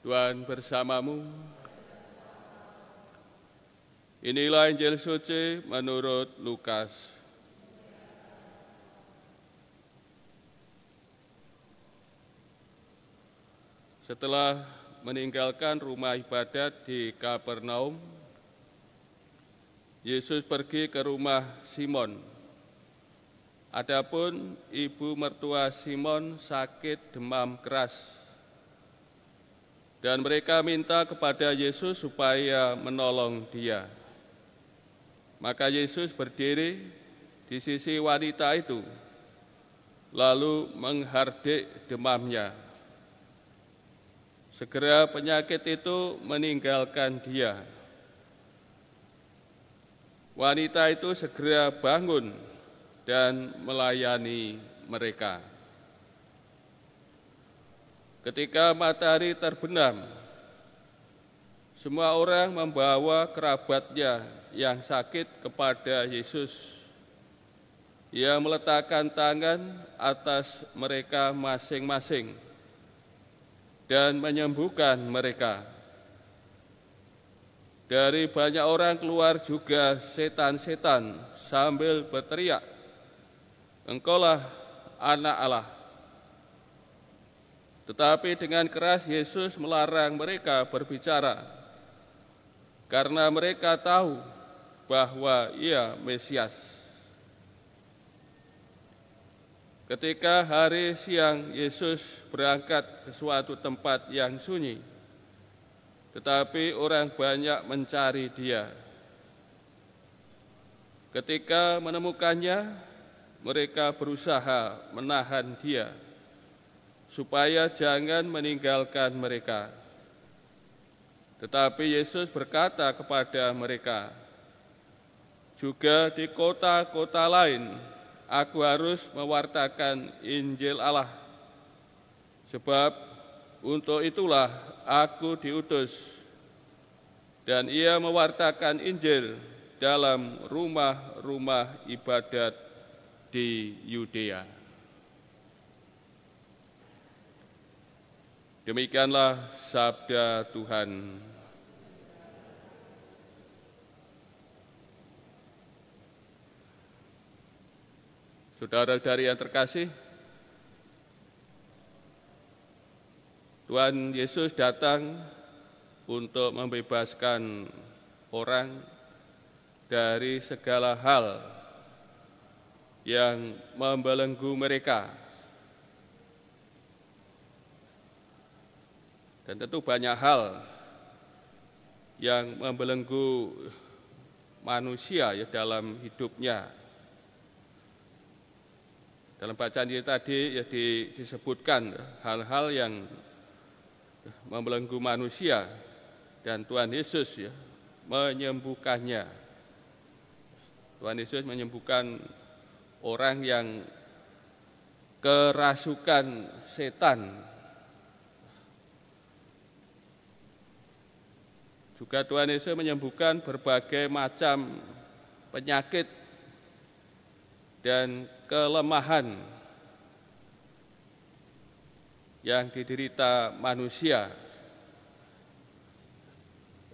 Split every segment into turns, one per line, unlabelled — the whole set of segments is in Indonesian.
Tuhan bersamamu. Inilah Injil suci menurut Lukas. Setelah meninggalkan rumah ibadat di Kapernaum, Yesus pergi ke rumah Simon. Adapun ibu mertua Simon sakit demam keras, dan mereka minta kepada Yesus supaya menolong dia. Maka Yesus berdiri di sisi wanita itu, lalu menghardik demamnya. Segera penyakit itu meninggalkan dia. Wanita itu segera bangun dan melayani mereka. Ketika matahari terbenam, semua orang membawa kerabatnya yang sakit kepada Yesus. Ia meletakkan tangan atas mereka masing-masing dan menyembuhkan mereka. Dari banyak orang keluar juga setan-setan sambil berteriak, "Engkaulah Anak Allah." Tetapi dengan keras Yesus melarang mereka berbicara, karena mereka tahu bahwa Ia Mesias. Ketika hari siang, Yesus berangkat ke suatu tempat yang sunyi, tetapi orang banyak mencari Dia. Ketika menemukannya, mereka berusaha menahan Dia, supaya jangan meninggalkan mereka. Tetapi Yesus berkata kepada mereka, "Juga di kota-kota lain, Aku harus mewartakan Injil Allah, sebab untuk itulah Aku diutus." Dan Ia mewartakan Injil dalam rumah-rumah ibadat di Yudea. Demikianlah sabda Tuhan. Saudara-saudari yang terkasih, Tuhan Yesus datang untuk membebaskan orang dari segala hal yang membelenggu mereka. Dan tentu banyak hal yang membelenggu manusia ya dalam hidupnya. Dalam bacaan kita tadi ya disebutkan hal-hal yang membelenggu manusia, dan Tuhan Yesus ya menyembuhkannya. Tuhan Yesus menyembuhkan orang yang kerasukan setan. Juga Tuhan Yesus menyembuhkan berbagai macam penyakit dan kelemahan yang diderita manusia.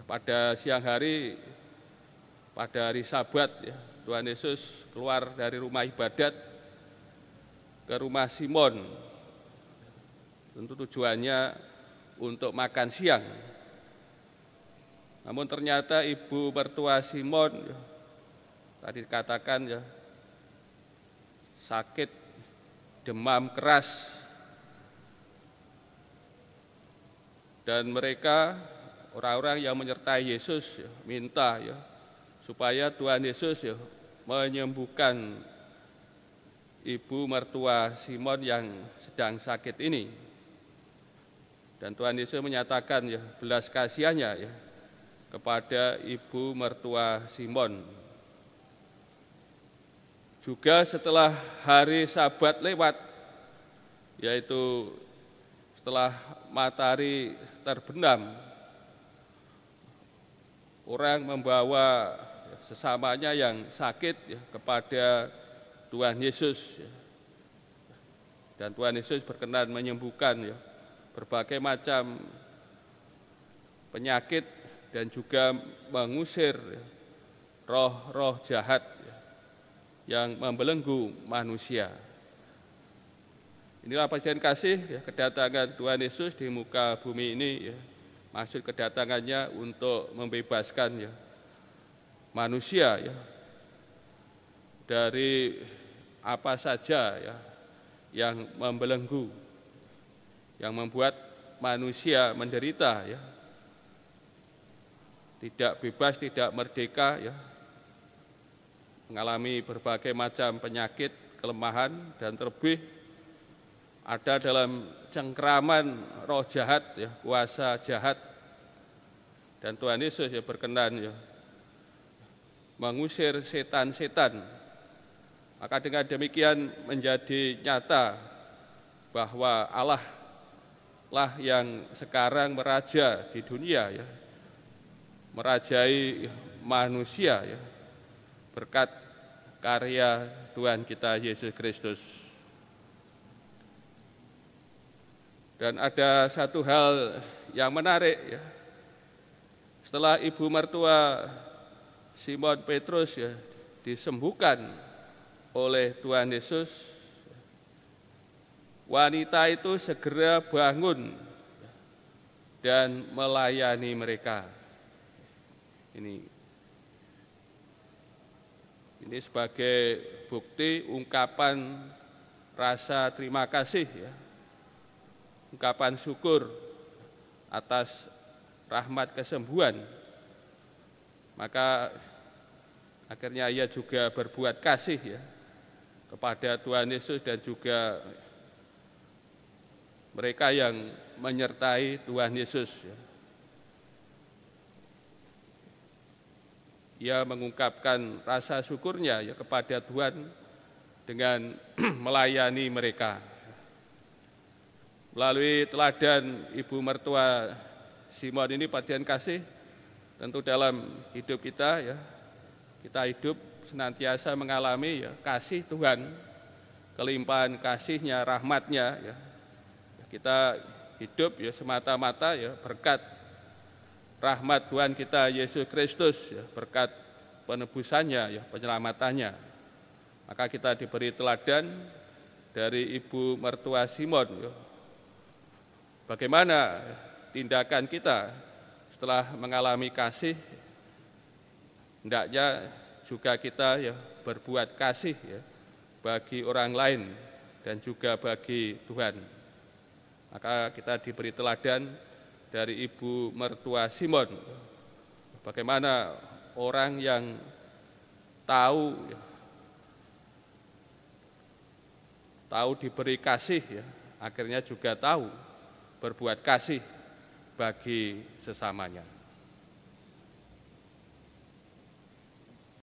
Pada siang hari, pada hari Sabat, ya, Tuhan Yesus keluar dari rumah ibadat ke rumah Simon. Tentu tujuannya untuk makan siang. Namun ternyata ibu mertua Simon, ya, tadi dikatakan ya, sakit demam keras, dan mereka orang-orang yang menyertai Yesus ya, minta ya supaya Tuhan Yesus ya menyembuhkan ibu mertua Simon yang sedang sakit ini. Dan Tuhan Yesus menyatakan ya belas kasihannya ya kepada ibu mertua Simon. Juga setelah hari Sabat lewat, yaitu setelah matahari terbenam, orang membawa sesamanya yang sakit ya, kepada Tuhan Yesus. Dan Tuhan Yesus berkenan menyembuhkan ya, berbagai macam penyakit dan juga mengusir roh-roh jahat yang membelenggu manusia. Inilah pasien kasih kedatangan Tuhan Yesus di muka bumi ini. Maksud kedatangannya untuk membebaskan manusia dari apa saja yang membelenggu, yang membuat manusia menderita, tidak bebas, tidak merdeka, mengalami berbagai macam penyakit, kelemahan, dan terlebih ada dalam cengkraman roh jahat, kuasa jahat, dan Tuhan Yesus berkenan mengusir setan-setan. Maka dengan demikian menjadi nyata bahwa Allah lah yang sekarang meraja di dunia, merajai manusia berkat karya Tuhan kita Yesus Kristus. Dan ada satu hal yang menarik, setelah ibu mertua Simon Petrus disembuhkan oleh Tuhan Yesus, wanita itu segera bangun dan melayani mereka. Ini sebagai bukti ungkapan rasa terima kasih, ungkapan syukur atas rahmat kesembuhan. Maka akhirnya ia juga berbuat kasih kepada Tuhan Yesus dan juga mereka yang menyertai Tuhan Yesus. Ia mengungkapkan rasa syukurnya kepada Tuhan dengan melayani mereka. Melalui teladan ibu mertua Simon ini, pasien kasih, tentu dalam hidup kita kita hidup senantiasa mengalami kasih Tuhan, kelimpahan kasih-Nya, rahmat-Nya. Kita hidup semata-mata berkat rahmat Tuhan kita Yesus Kristus, berkat penebusannya, penyelamatannya. Maka kita diberi teladan dari ibu mertua Simon. Bagaimana tindakan kita setelah mengalami kasih, hendaknya juga kita berbuat kasih bagi orang lain dan juga bagi Tuhan. Maka kita diberi teladan dari ibu mertua Simon, bagaimana orang yang tahu diberi kasih, akhirnya juga tahu berbuat kasih bagi sesamanya.